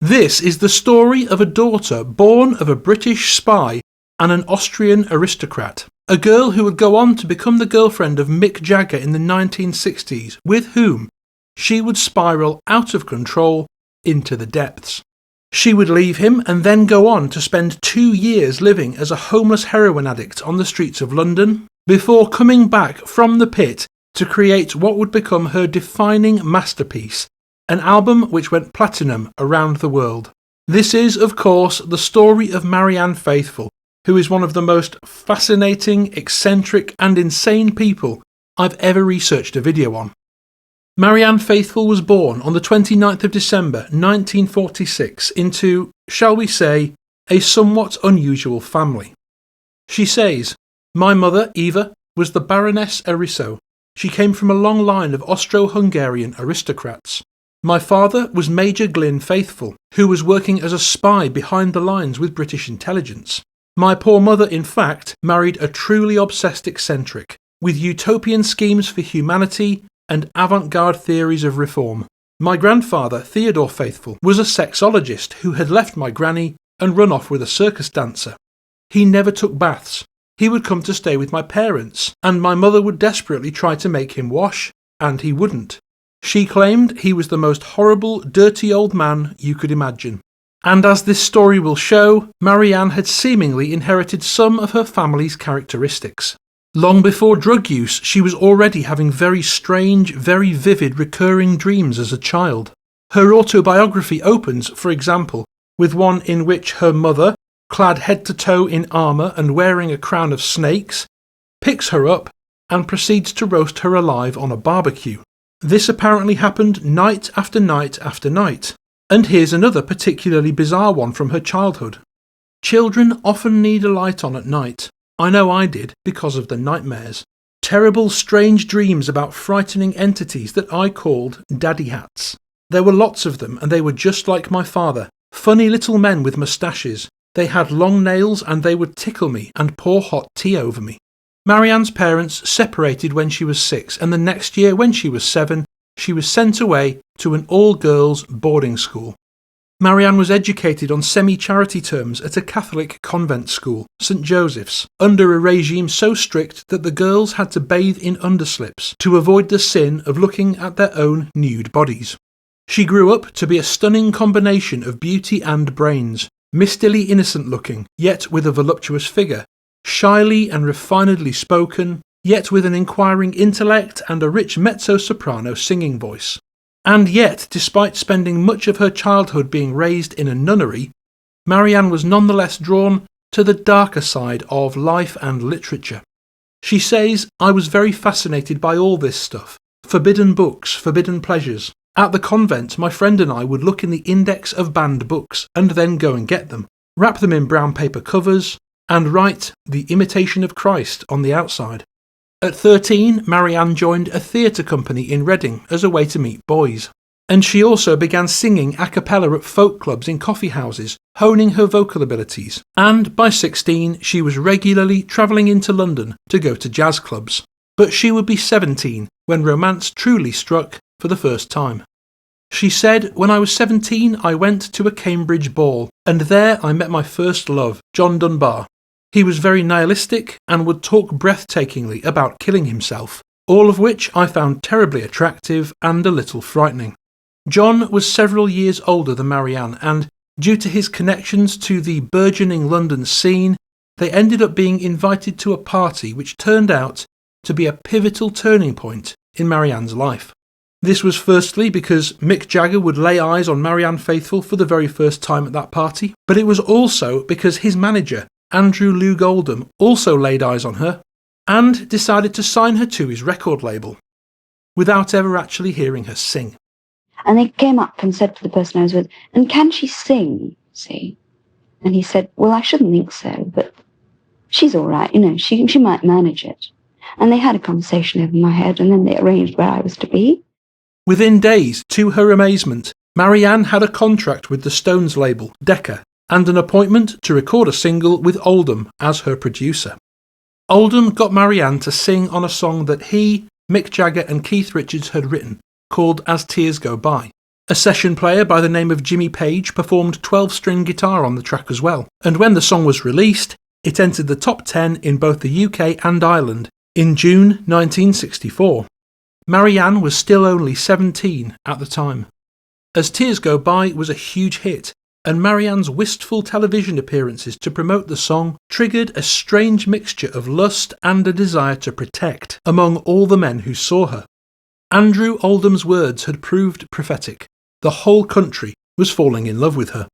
This is the story of a daughter born of a British spy and an Austrian aristocrat, a girl who would go on to become the girlfriend of Mick Jagger in the 1960s, with whom she would spiral out of control into the depths. She would leave him and then go on to spend 2 years living as a homeless heroin addict on the streets of London, before coming back from the pit to create what would become her defining masterpiece, an album which went platinum around the world. This is, of course, the story of Marianne Faithfull, who is one of the most fascinating, eccentric and insane people I've ever researched a video on. Marianne Faithfull was born on the 29th of December 1946 into, shall we say, a somewhat unusual family. She says, "My mother, Eva, was the Baroness Erisso. She came from a long line of Austro-Hungarian aristocrats. My father was Major Glyn Faithfull, who was working as a spy behind the lines with British intelligence. My poor mother, in fact, married a truly obsessed eccentric, with utopian schemes for humanity and avant-garde theories of reform. My grandfather, Theodore Faithfull, was a sexologist who had left my granny and run off with a circus dancer. He never took baths. He would come to stay with my parents, and my mother would desperately try to make him wash, and he wouldn't. She claimed he was the most horrible, dirty old man you could imagine." And as this story will show, Marianne had seemingly inherited some of her family's characteristics. Long before drug use, she was already having very strange, very vivid recurring dreams as a child. Her autobiography opens, for example, with one in which her mother, clad head to toe in armour and wearing a crown of snakes, picks her up and proceeds to roast her alive on a barbecue. This apparently happened night after night after night. And here's another particularly bizarre one from her childhood. "Children often need a light on at night. I know I did, because of the nightmares. Terrible, strange dreams about frightening entities that I called daddy hats. There were lots of them, and they were just like my father, funny little men with moustaches. They had long nails, and they would tickle me and pour hot tea over me." Marianne's parents separated when she was 6, and the next year, when she was 7, she was sent away to an all-girls boarding school. Marianne was educated on semi-charity terms at a Catholic convent school, St. Joseph's, under a regime so strict that the girls had to bathe in underslips to avoid the sin of looking at their own nude bodies. She grew up to be a stunning combination of beauty and brains, mistily innocent looking, yet with a voluptuous figure, shyly and refinedly spoken, yet with an inquiring intellect and a rich mezzo-soprano singing voice. And yet, despite spending much of her childhood being raised in a nunnery, Marianne was nonetheless drawn to the darker side of life and literature. She says, "I was very fascinated by all this stuff. Forbidden books, forbidden pleasures. At the convent, my friend and I would look in the index of banned books and then go and get them, wrap them in brown paper covers, and write 'The Imitation of Christ' on the outside." At 13, Marianne joined a theatre company in Reading as a way to meet boys. And she also began singing a cappella at folk clubs in coffee houses, honing her vocal abilities. And by 16, she was regularly travelling into London to go to jazz clubs. But she would be 17 when romance truly struck for the first time. She said, "When I was 17, I went to a Cambridge ball, and there I met my first love, John Dunbar. He was very nihilistic and would talk breathtakingly about killing himself, all of which I found terribly attractive and a little frightening." John was several years older than Marianne, and due to his connections to the burgeoning London scene, they ended up being invited to a party which turned out to be a pivotal turning point in Marianne's life. This was firstly because Mick Jagger would lay eyes on Marianne Faithfull for the very first time at that party, but it was also because his manager, Andrew Loog Oldham, also laid eyes on her and decided to sign her to his record label, without ever actually hearing her sing. And they came up and said to the person I was with, "And can she sing, see?" And he said, "Well, I shouldn't think so, but she's all right, she might manage it." And they had a conversation over my head, and then they arranged where I was to be. Within days, to her amazement, Marianne had a contract with the Stones label, Decca, and an appointment to record a single with Oldham as her producer. Oldham got Marianne to sing on a song that he, Mick Jagger and Keith Richards had written, called As Tears Go By. A session player by the name of Jimmy Page performed 12-string guitar on the track as well, and when the song was released, it entered the top 10 in both the UK and Ireland in June 1964. Marianne was still only 17 at the time. As Tears Go By was a huge hit, and Marianne's wistful television appearances to promote the song triggered a strange mixture of lust and a desire to protect among all the men who saw her. Andrew Oldham's words had proved prophetic. The whole country was falling in love with her.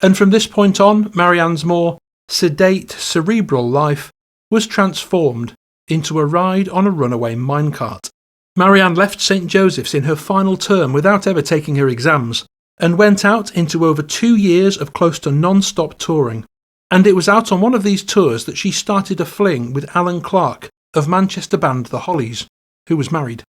And from this point on, Marianne's more sedate, cerebral life was transformed into a ride on a runaway minecart. Marianne left St. Joseph's in her final term without ever taking her exams, and went out into over 2 years of close to non-stop touring. And it was out on one of these tours that she started a fling with Alan Clark of Manchester band The Hollies, who was married.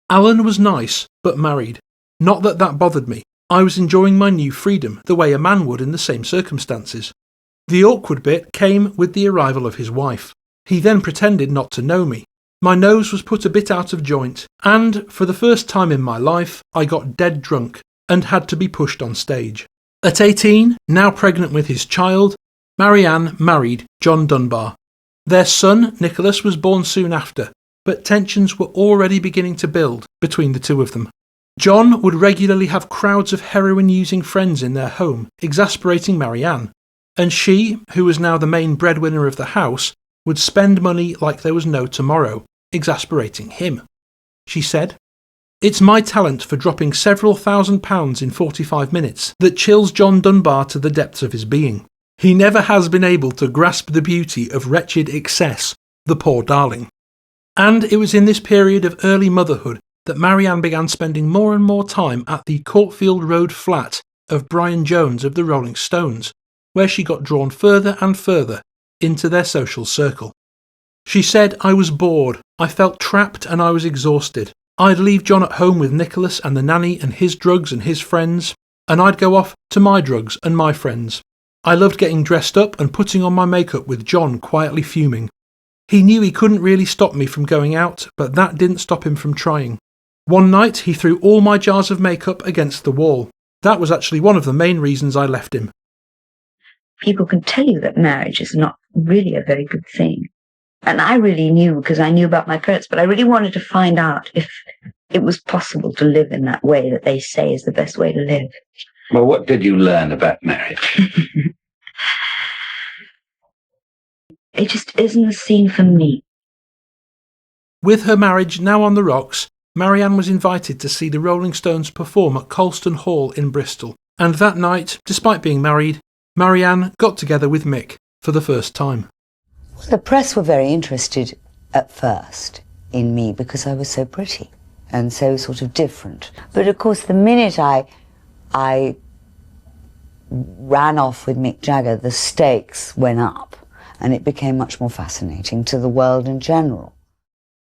Alan was nice, but married. Not that that bothered me. I was enjoying my new freedom, the way a man would in the same circumstances. The awkward bit came with the arrival of his wife. He then pretended not to know me. My nose was put a bit out of joint, and for the first time in my life, I got dead drunk and had to be pushed on stage. At 18, now pregnant with his child, Marianne married John Dunbar. Their son, Nicholas, was born soon after, but tensions were already beginning to build between the two of them. John would regularly have crowds of heroin-using friends in their home, exasperating Marianne, and she, who was now the main breadwinner of the house, would spend money like there was no tomorrow, exasperating him. She said, "It's my talent for dropping several £1,000s in 45 minutes that chills John Dunbar to the depths of his being. He never has been able to grasp the beauty of wretched excess, the poor darling." And it was in this period of early motherhood that Marianne began spending more and more time at the Courtfield Road flat of Brian Jones of the Rolling Stones, where she got drawn further and further into their social circle. She said, "I was bored, I felt trapped and I was exhausted. I'd leave John at home with Nicholas and the nanny and his drugs and his friends, and I'd go off to my drugs and my friends. I loved getting dressed up and putting on my makeup with John quietly fuming. He knew he couldn't really stop me from going out, but that didn't stop him from trying. One night he threw all my jars of makeup against the wall. That was actually one of the main reasons I left him." People can tell you that marriage is not really a very good thing. And I really knew, because I knew about my parents, but I really wanted to find out if it was possible to live in that way that they say is the best way to live. Well, what did you learn about marriage? It just isn't the scene for me. With her marriage now on the rocks, Marianne was invited to see the Rolling Stones perform at Colston Hall in Bristol, and that night, despite being married, Marianne got together with Mick for the first time. Well, the press were very interested at first in me because I was so pretty and so sort of different. But of course, the minute I ran off with Mick Jagger, the stakes went up and it became much more fascinating to the world in general.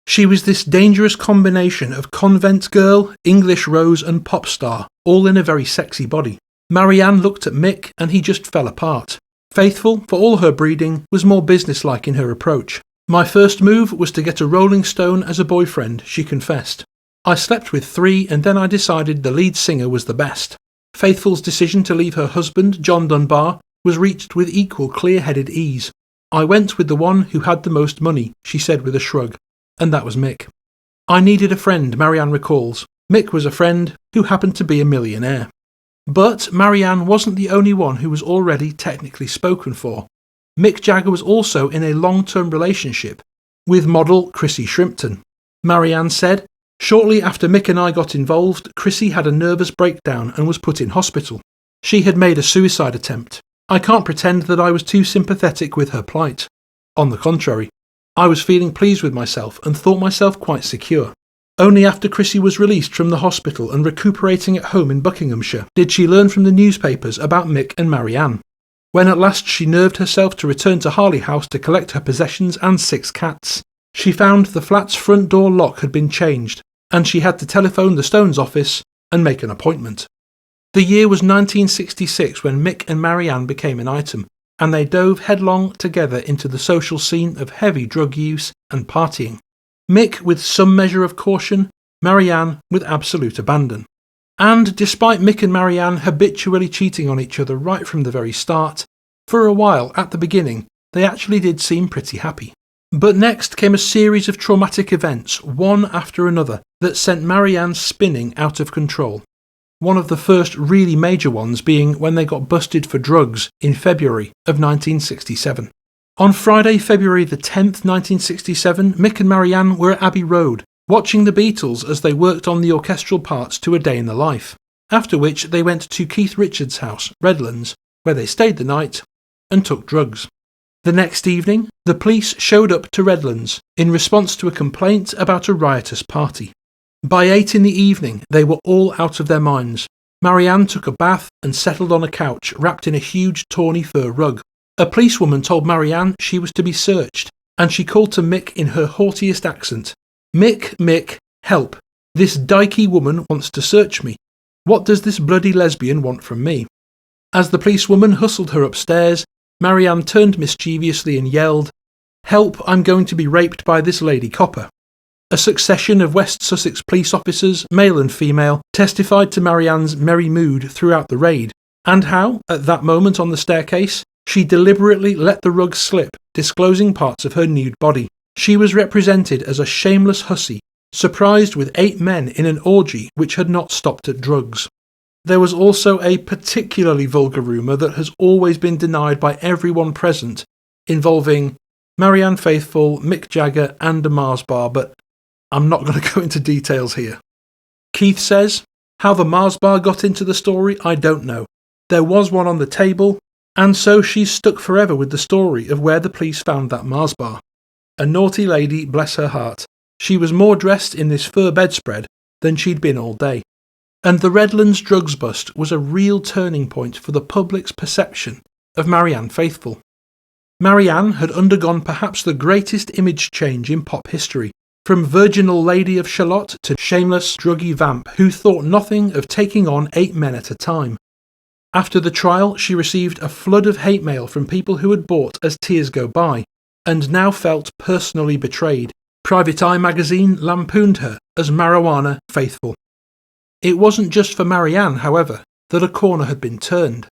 She was this dangerous combination of convent girl, English rose and pop star, all in a very sexy body. Marianne looked at Mick and he just fell apart. Faithfull, for all her breeding, was more businesslike in her approach. "My first move was to get a Rolling Stone as a boyfriend," she confessed. "I slept with 3 and then I decided the lead singer was the best." Faithfull's decision to leave her husband, John Dunbar, was reached with equal clear-headed ease. "I went with the one who had the most money," she said with a shrug, and that was Mick. "I needed a friend," Marianne recalls. Mick was a friend who happened to be a millionaire. But Marianne wasn't the only one who was already technically spoken for. Mick Jagger was also in a long-term relationship with model Chrissy Shrimpton. Marianne said, "Shortly after Mick and I got involved, Chrissy had a nervous breakdown and was put in hospital. She had made a suicide attempt. I can't pretend that I was too sympathetic with her plight. On the contrary, I was feeling pleased with myself and thought myself quite secure. Only after Chrissy was released from the hospital and recuperating at home in Buckinghamshire did she learn from the newspapers about Mick and Marianne. When at last she nerved herself to return to Harley House to collect her possessions and 6 cats, she found the flat's front door lock had been changed, and she had to telephone the Stones office and make an appointment. The year was 1966 when Mick and Marianne became an item, and they dove headlong together into the social scene of heavy drug use and partying. Mick with some measure of caution, Marianne with absolute abandon. And despite Mick and Marianne habitually cheating on each other right from the very start, for a while at the beginning, they actually did seem pretty happy. But next came a series of traumatic events, one after another, that sent Marianne spinning out of control. One of the first really major ones being when they got busted for drugs in February of 1967. On Friday, February the 10th, 1967, Mick and Marianne were at Abbey Road, watching the Beatles as they worked on the orchestral parts to A Day in the Life, after which they went to Keith Richards' house, Redlands, where they stayed the night and took drugs. The next evening, the police showed up to Redlands in response to a complaint about a riotous party. By 8 in the evening, they were all out of their minds. Marianne took a bath and settled on a couch wrapped in a huge tawny fur rug. A policewoman told Marianne she was to be searched, and she called to Mick in her haughtiest accent, Mick, help. This dykey woman wants to search me. What does this bloody lesbian want from me?" As the policewoman hustled her upstairs, Marianne turned mischievously and yelled, "Help, I'm going to be raped by this lady copper." A succession of West Sussex police officers, male and female, testified to Marianne's merry mood throughout the raid, and how, at that moment on the staircase, she deliberately let the rug slip, disclosing parts of her nude body. She was represented as a shameless hussy, surprised with 8 men in an orgy which had not stopped at drugs. There was also a particularly vulgar rumour that has always been denied by everyone present, involving Marianne Faithfull, Mick Jagger and a Mars bar, but I'm not going to go into details here. Keith says, "How the Mars bar got into the story, I don't know. There was one on the table, and so she's stuck forever with the story of where the police found that Mars bar. A naughty lady, bless her heart. She was more dressed in this fur bedspread than she'd been all day." And the Redlands drugs bust was a real turning point for the public's perception of Marianne Faithfull. Marianne had undergone perhaps the greatest image change in pop history, from virginal Lady of Shalott to shameless druggy vamp who thought nothing of taking on 8 men at a time. After the trial, she received a flood of hate mail from people who had bought As Tears Go By, and now felt personally betrayed. Private Eye magazine lampooned her as Marijuana Faithfull. It wasn't just for Marianne, however, that a corner had been turned.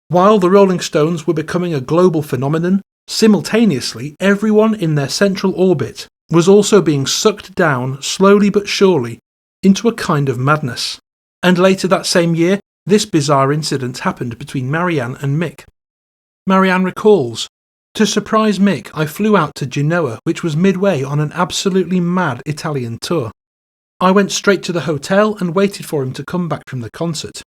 While the Rolling Stones were becoming a global phenomenon, simultaneously everyone in their central orbit was also being sucked down, slowly but surely, into a kind of madness. And later that same year, this bizarre incident happened between Marianne and Mick. Marianne recalls, "To surprise Mick, I flew out to Genoa, which was midway on an absolutely mad Italian tour. I went straight to the hotel and waited for him to come back from the concert.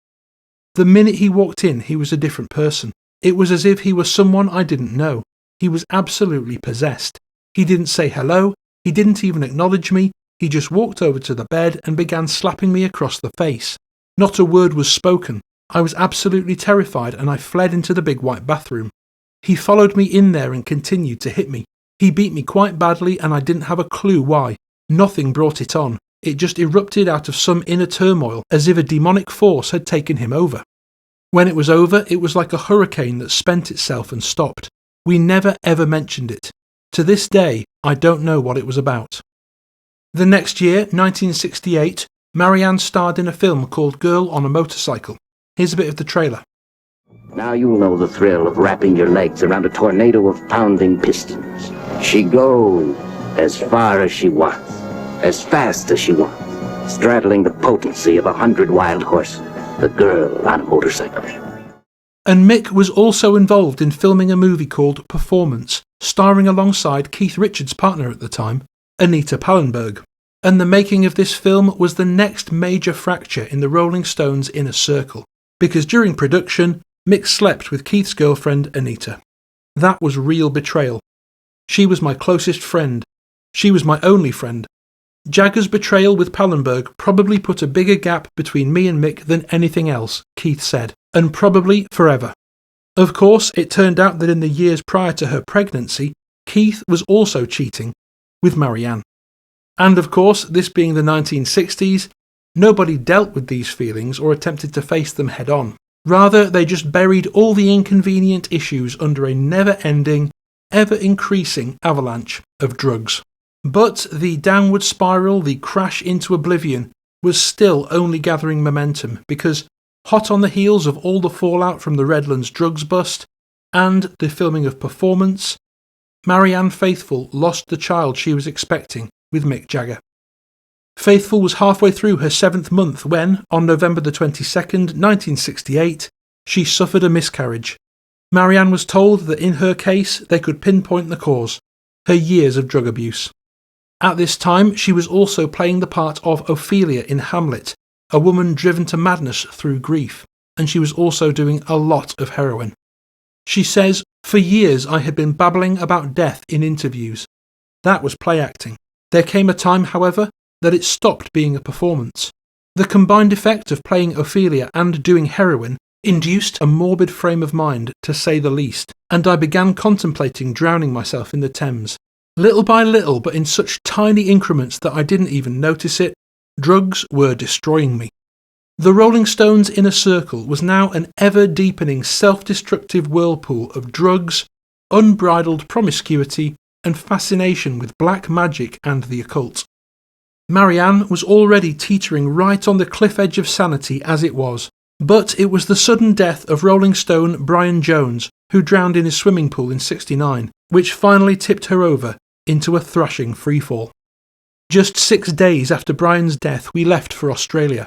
The minute he walked in, he was a different person. It was as if he was someone I didn't know. He was absolutely possessed. He didn't say hello, he didn't even acknowledge me, he just walked over to the bed and began slapping me across the face. Not a word was spoken. I was absolutely terrified and I fled into the big white bathroom. He followed me in there and continued to hit me. He beat me quite badly and I didn't have a clue why. Nothing brought it on. It just erupted out of some inner turmoil as if a demonic force had taken him over. When it was over, it was like a hurricane that spent itself and stopped. We never ever mentioned it. To this day, I don't know what it was about." The next year, 1968, Marianne starred in a film called Girl on a Motorcycle. Here's a bit of the trailer. Now you'll know the thrill of wrapping your legs around a tornado of pounding pistons. She goes as far as she wants, as fast as she wants, straddling the potency of 100 wild horses, the girl on a motorcycle. And Mick was also involved in filming a movie called Performance, starring alongside Keith Richards' partner at the time, Anita Pallenberg. And the making of this film was the next major fracture in the Rolling Stones' inner circle, because during production, Mick slept with Keith's girlfriend, Anita. That was real betrayal. She was my closest friend. She was my only friend. Jagger's betrayal with Pallenberg probably put a bigger gap between me and Mick than anything else, Keith said, and probably forever. Of course, it turned out that in the years prior to her pregnancy, Keith was also cheating with Marianne. And of course, this being the 1960s, nobody dealt with these feelings or attempted to face them head on. Rather, they just buried all the inconvenient issues under a never-ending, ever-increasing avalanche of drugs. But the downward spiral, the crash into oblivion, was still only gathering momentum because, hot on the heels of all the fallout from the Redlands drugs bust and the filming of Performance, Marianne Faithfull lost the child she was expecting with Mick Jagger. Faithfull was halfway through her 7th month when, on November the 22nd, 1968, she suffered a miscarriage. Marianne was told that in her case they could pinpoint the cause: her years of drug abuse. At this time, she was also playing the part of Ophelia in Hamlet, a woman driven to madness through grief, and she was also doing a lot of heroin. She says, "For years I had been babbling about death in interviews. That was play acting. There came a time, however, that it stopped being a performance. The combined effect of playing Ophelia and doing heroin induced a morbid frame of mind, to say the least, and I began contemplating drowning myself in the Thames. Little by little, but in such tiny increments that I didn't even notice it, drugs were destroying me." The Rolling Stones' inner circle was now an ever-deepening self-destructive whirlpool of drugs, unbridled promiscuity, and fascination with black magic and the occult. Marianne was already teetering right on the cliff edge of sanity as it was, but it was the sudden death of Rolling Stone Brian Jones, who drowned in his swimming pool in '69, which finally tipped her over into a thrashing freefall. Just 6 days after Brian's death, we left for Australia.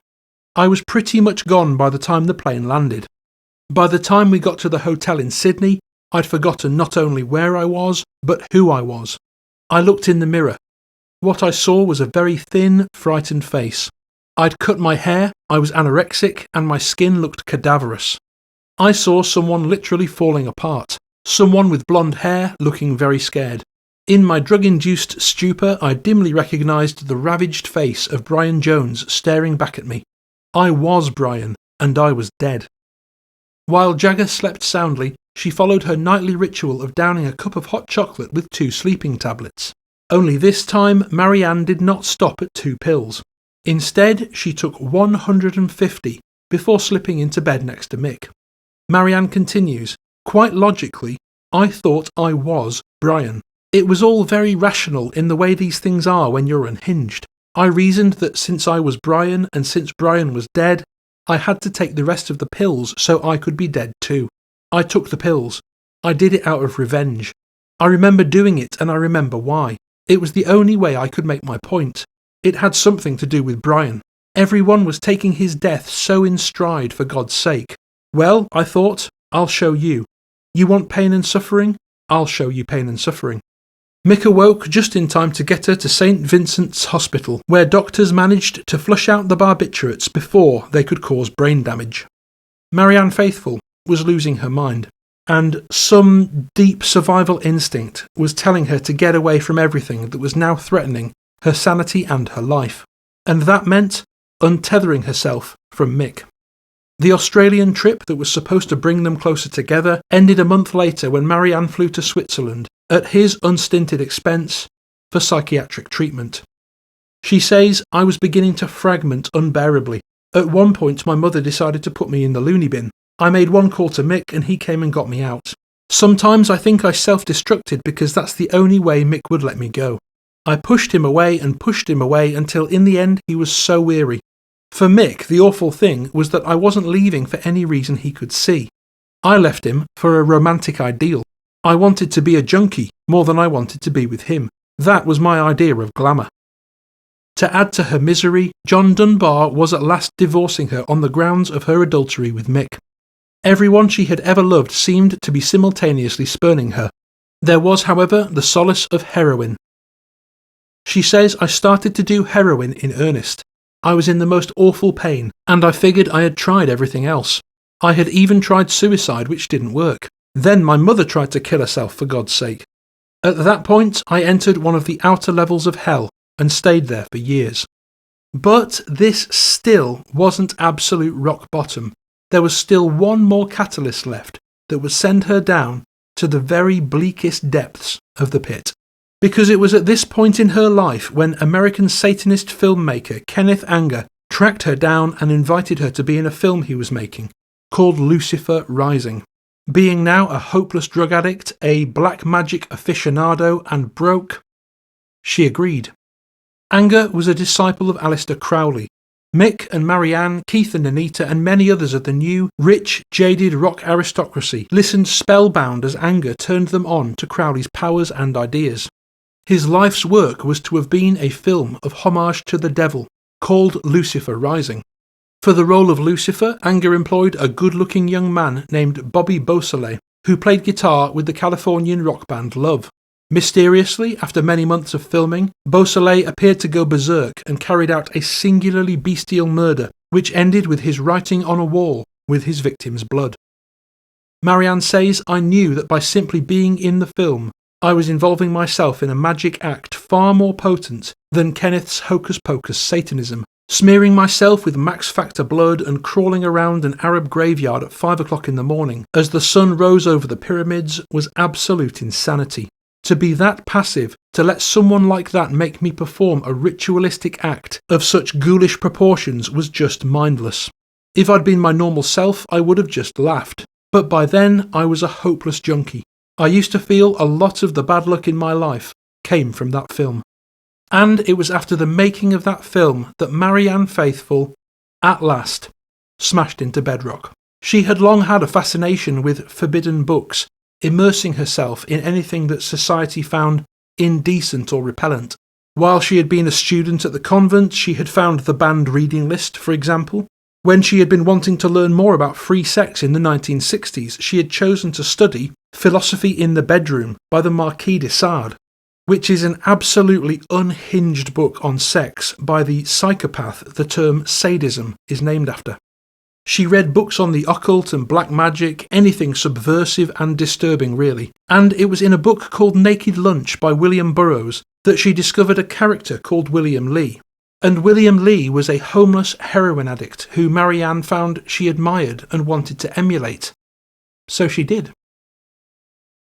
I was pretty much gone by the time the plane landed. By the time we got to the hotel in Sydney, I'd forgotten not only where I was, but who I was. I looked in the mirror. What I saw was a very thin, frightened face. I'd cut my hair, I was anorexic, and my skin looked cadaverous. I saw someone literally falling apart, someone with blonde hair looking very scared. In my drug-induced stupor, I dimly recognised the ravaged face of Brian Jones staring back at me. I was Brian, and I was dead. While Jagger slept soundly, she followed her nightly ritual of downing a cup of hot chocolate with 2 sleeping tablets. Only this time, Marianne did not stop at 2 pills. Instead, she took 150 before slipping into bed next to Mick. Marianne continues, "Quite logically, I thought I was Brian. It was all very rational in the way these things are when you're unhinged. I reasoned that since I was Brian and since Brian was dead, I had to take the rest of the pills so I could be dead too. I took the pills. I did it out of revenge. I remember doing it and I remember why. It was the only way I could make my point. It had something to do with Brian. Everyone was taking his death so in stride, for God's sake. Well, I thought, I'll show you. You want pain and suffering? I'll show you pain and suffering." Mick awoke just in time to get her to St. Vincent's Hospital, where doctors managed to flush out the barbiturates before they could cause brain damage. Marianne Faithfull was losing her mind, and some deep survival instinct was telling her to get away from everything that was now threatening her sanity and her life, and that meant untethering herself from Mick. The Australian trip that was supposed to bring them closer together ended a month later when Marianne flew to Switzerland, at his unstinted expense, for psychiatric treatment. She says, "I was beginning to fragment unbearably. At one point my mother decided to put me in the loony bin. I made one call to Mick and he came and got me out. Sometimes I think I self-destructed because that's the only way Mick would let me go. I pushed him away and pushed him away until in the end he was so weary. For Mick, the awful thing was that I wasn't leaving for any reason he could see. I left him for a romantic ideal. I wanted to be a junkie more than I wanted to be with him. That was my idea of glamour." To add to her misery, John Dunbar was at last divorcing her on the grounds of her adultery with Mick. Everyone she had ever loved seemed to be simultaneously spurning her. There was, however, the solace of heroin. She says, "I started to do heroin in earnest. I was in the most awful pain, and I figured I had tried everything else. I had even tried suicide, which didn't work. Then my mother tried to kill herself, for God's sake. At that point, I entered one of the outer levels of hell and stayed there for years." But this still wasn't absolute rock bottom. There was still one more catalyst left that would send her down to the very bleakest depths of the pit. Because it was at this point in her life when American Satanist filmmaker Kenneth Anger tracked her down and invited her to be in a film he was making, called Lucifer Rising. Being now a hopeless drug addict, a black magic aficionado, and broke, she agreed. Anger was a disciple of Aleister Crowley, Mick and Marianne, Keith and Anita, and many others of the new, rich, jaded rock aristocracy listened spellbound as anger turned them on to Crowley's powers and ideas. His life's work was to have been a film of homage to the devil, called Lucifer Rising. For the role of Lucifer, Anger employed a good-looking young man named Bobby Beausoleil, who played guitar with the Californian rock band Love. Mysteriously, after many months of filming, Beausoleil appeared to go berserk and carried out a singularly bestial murder, which ended with his writing on a wall with his victim's blood. Marianne says, "I knew that by simply being in the film, I was involving myself in a magic act far more potent than Kenneth's hocus-pocus Satanism. Smearing myself with Max Factor blood and crawling around an Arab graveyard at 5 o'clock in the morning as the sun rose over the pyramids was absolute insanity. To be that passive, to let someone like that make me perform a ritualistic act of such ghoulish proportions was just mindless. If I'd been my normal self, I would have just laughed. But by then, I was a hopeless junkie. I used to feel a lot of the bad luck in my life came from that film." And it was after the making of that film that Marianne Faithfull, at last, smashed into bedrock. She had long had a fascination with forbidden books, immersing herself in anything that society found indecent or repellent. While she had been a student at the convent, she had found the banned reading list, for example. When she had been wanting to learn more about free sex in the 1960s, she had chosen to study Philosophy in the Bedroom by the Marquis de Sade, which is an absolutely unhinged book on sex by the psychopath the term sadism is named after. She read books on the occult and black magic, anything subversive and disturbing really, and it was in a book called Naked Lunch by William Burroughs that she discovered a character called William Lee. And William Lee was a homeless heroin addict who Marianne found she admired and wanted to emulate. So she did.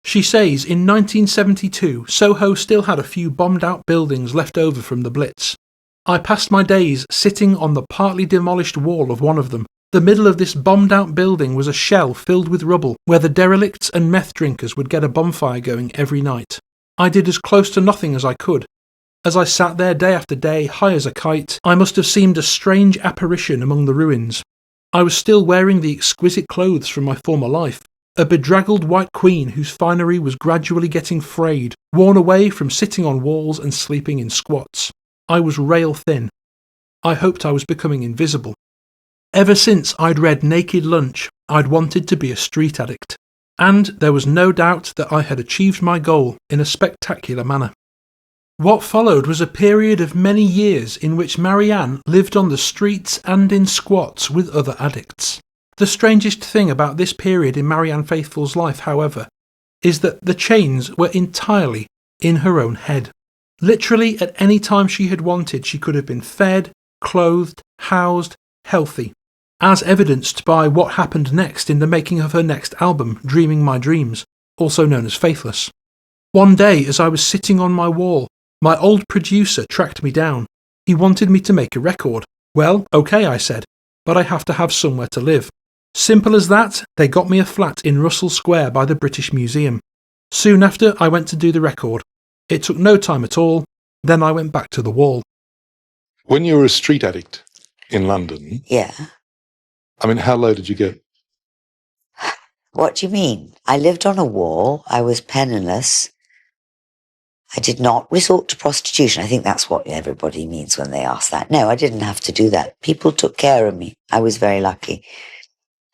She says in 1972, Soho still had a few bombed-out buildings left over from the Blitz. I passed my days sitting on the partly demolished wall of one of them. The middle of this bombed-out building was a shell filled with rubble, where the derelicts and meth drinkers would get a bonfire going every night. I did as close to nothing as I could. As I sat there day after day, high as a kite, I must have seemed a strange apparition among the ruins. I was still wearing the exquisite clothes from my former life, a bedraggled white queen whose finery was gradually getting frayed, worn away from sitting on walls and sleeping in squats. I was rail thin. I hoped I was becoming invisible. Ever since I'd read Naked Lunch, I'd wanted to be a street addict, and there was no doubt that I had achieved my goal in a spectacular manner. What followed was a period of many years in which Marianne lived on the streets and in squats with other addicts. The strangest thing about this period in Marianne Faithfull's life, however, is that the chains were entirely in her own head. Literally at any time she had wanted, she could have been fed, clothed, housed, healthy, as evidenced by what happened next in the making of her next album, Dreaming My Dreams, also known as Faithless. One day, as I was sitting on my wall, my old producer tracked me down. He wanted me to make a record. Well, okay, I said, but I have to have somewhere to live. Simple as that, they got me a flat in Russell Square by the British Museum. Soon after, I went to do the record. It took no time at all. Then I went back to the wall. When you were a street addict in London, Yeah. I mean, how low did you get? What do you mean? I lived on a wall. I was penniless. I did not resort to prostitution. I think that's what everybody means when they ask that. No, I didn't have to do that. People took care of me. I was very lucky.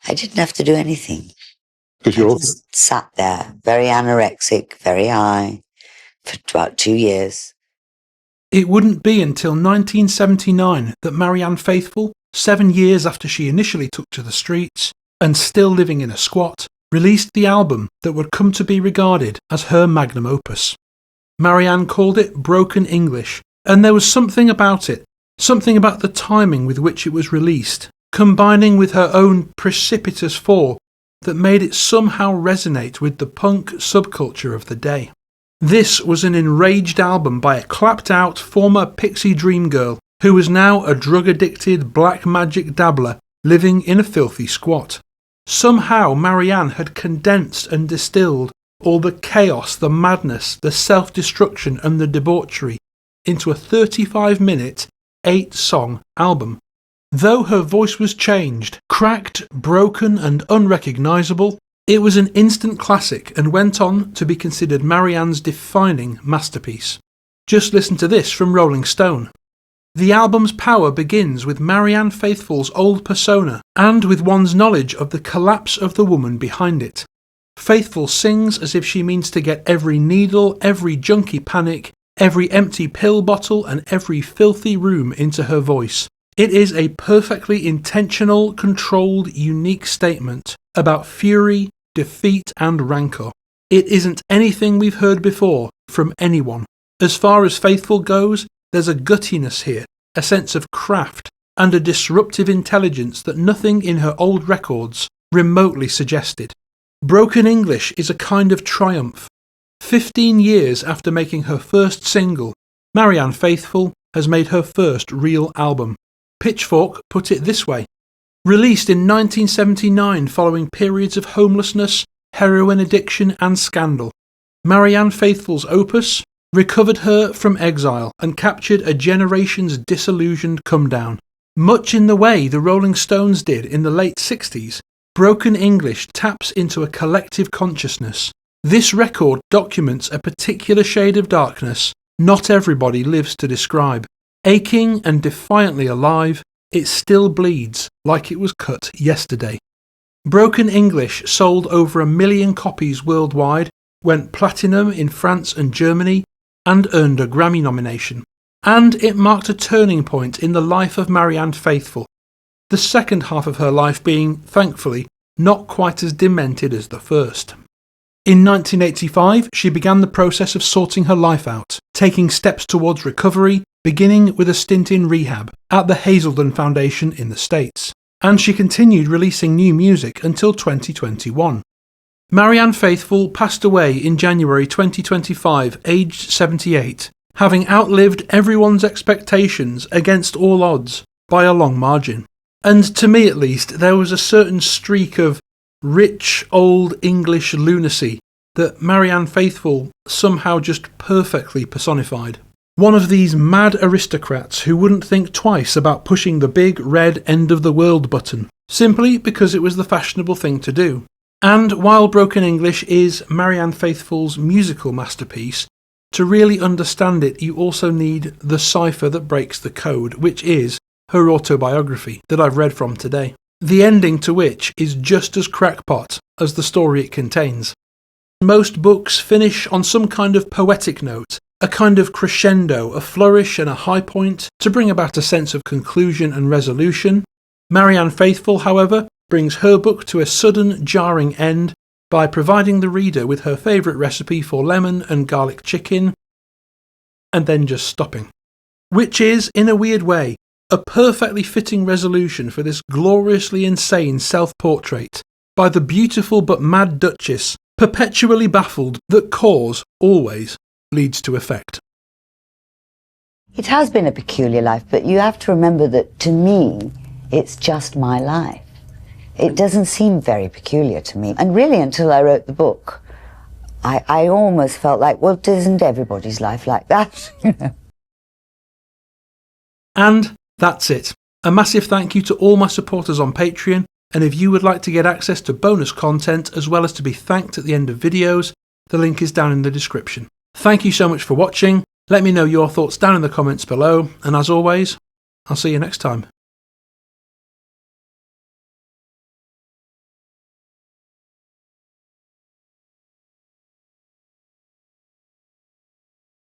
I didn't have to do anything. Because you're I also, just sat there, very anorexic, very high, for about 2 years. It wouldn't be until 1979 that Marianne Faithfull, 7 years after she initially took to the streets, and still living in a squat, released the album that would come to be regarded as her magnum opus. Marianne called it Broken English, and there was something about it, something about the timing with which it was released, combining with her own precipitous fall, that made it somehow resonate with the punk subculture of the day. This was an enraged album by a clapped-out former pixie dream girl who was now a drug-addicted black magic dabbler living in a filthy squat. Somehow Marianne had condensed and distilled all the chaos, the madness, the self-destruction and the debauchery into a 35-minute, 8-song album. Though her voice was changed, cracked, broken and unrecognisable, it was an instant classic and went on to be considered Marianne's defining masterpiece. Just listen to this from Rolling Stone. The album's power begins with Marianne Faithfull's old persona and with one's knowledge of the collapse of the woman behind it. Faithfull sings as if she means to get every needle, every junkie panic, every empty pill bottle and every filthy room into her voice. It is a perfectly intentional, controlled, unique statement about fury, defeat and rancour. It isn't anything we've heard before from anyone. As far as Faithfull goes, there's a guttiness here, a sense of craft, and a disruptive intelligence that nothing in her old records remotely suggested. Broken English is a kind of triumph. 15 years after making her first single, Marianne Faithfull has made her first real album. Pitchfork put it this way: released in 1979 following periods of homelessness, heroin addiction and scandal, Marianne Faithfull's opus recovered her from exile and captured a generation's disillusioned come-down. Much in the way the Rolling Stones did in the late 60s, Broken English taps into a collective consciousness. This record documents a particular shade of darkness not everybody lives to describe. Aching and defiantly alive, it still bleeds like it was cut yesterday. Broken English sold over 1 million copies worldwide, went platinum in France and Germany, and earned a Grammy nomination. And it marked a turning point in the life of Marianne Faithfull, the second half of her life being, thankfully, not quite as demented as the first. In 1985, she began the process of sorting her life out, taking steps towards recovery, beginning with a stint in rehab at the Hazelden Foundation in the States. And she continued releasing new music until 2021. Marianne Faithfull passed away in January 2025, aged 78, having outlived everyone's expectations against all odds by a long margin. And to me at least, there was a certain streak of rich old English lunacy that Marianne Faithfull somehow just perfectly personified. One of these mad aristocrats who wouldn't think twice about pushing the big red end of the world button, simply because it was the fashionable thing to do. And while Broken English is Marianne Faithfull's musical masterpiece, to really understand it you also need the cipher that breaks the code, which is her autobiography that I've read from today. The ending to which is just as crackpot as the story it contains. Most books finish on some kind of poetic note, a kind of crescendo, a flourish and a high point to bring about a sense of conclusion and resolution. Marianne Faithfull, however, brings her book to a sudden, jarring end by providing the reader with her favourite recipe for lemon and garlic chicken, and then just stopping. Which is, in a weird way, a perfectly fitting resolution for this gloriously insane self-portrait by the beautiful but mad Duchess, perpetually baffled that cause always leads to effect. It has been a peculiar life, but you have to remember that to me, it's just my life. It doesn't seem very peculiar to me. And really, until I wrote the book, I almost felt like, well, isn't everybody's life like that? And that's it. A massive thank you to all my supporters on Patreon, and if you would like to get access to bonus content as well as to be thanked at the end of videos, the link is down in the description. Thank you so much for watching. Let me know your thoughts down in the comments below, and as always, I'll see you next time.